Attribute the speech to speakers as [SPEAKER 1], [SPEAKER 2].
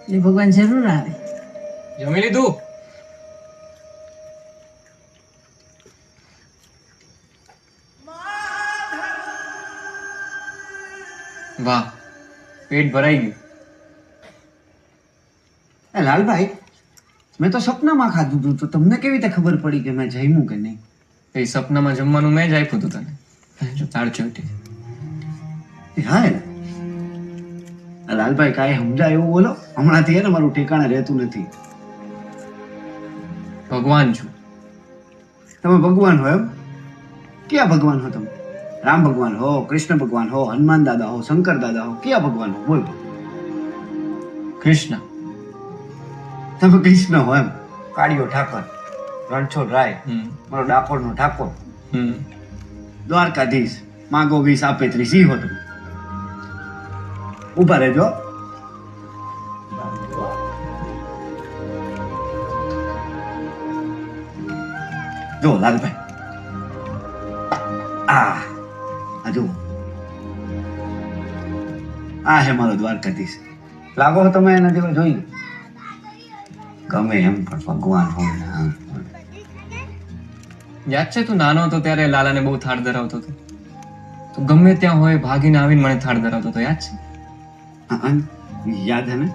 [SPEAKER 1] એટલે ભગવાન જરૂર આવે.
[SPEAKER 2] જમી લીધું? વાહ, પેટ ભરાઈ ગયું.
[SPEAKER 3] એ લાલભાઈ, મેં તો સપનામાં ખાધું હતું, તો તમને કેવી રીતે ખબર પડી કે મેં જમ્યું કે નહીં?
[SPEAKER 2] એ સપનામાં જમવાનું મેં જ આપ્યું હતું તને. જો તાળ ચોટી.
[SPEAKER 3] હા એ લાલભાઈ, કાંઈ સમજાય એવું બોલો. હમણાંથી હે ને મારું ઠેકાણે રહેતું નથી.
[SPEAKER 2] ભગવાન છું.
[SPEAKER 3] તમે ભગવાન હો એમ? ક્યાં ભગવાન હો તમે? રામ ભગવાન હો, કૃષ્ણ ભગવાન હો, હનુમાન દાદા હો, શંકર દાદા હો, ક્યાં ભગવાન હો? બોલ.
[SPEAKER 2] કૃષ્ણ.
[SPEAKER 3] તમે કૃષ્ણ હો એમ? કાળિયો ઠાકર, રણછોડ રાય, મારો ડાકોરનો ઠાકોર, દ્વારકાધીશ, માગો 20 આપે 30 ઈ હો તમે. ઉભા રહેજો. જો લાલભાઈ, આ જુઓ, આ હે મારો દ્વારકાધીશ. લાગો તમે એના જેવા જોઈને? ગમે એમ પણ ભગવાન હોય ને. હા.
[SPEAKER 2] યાદ છે તું નાનો હતો ત્યારે લાલાને બહુ થાળ ધરાવતો હતો? તું ગમે ત્યાં હોય ભાગીને આવીને મને થાળ ધરાવતો હતો, યાદ છે?
[SPEAKER 3] હા, યાદ હે ને?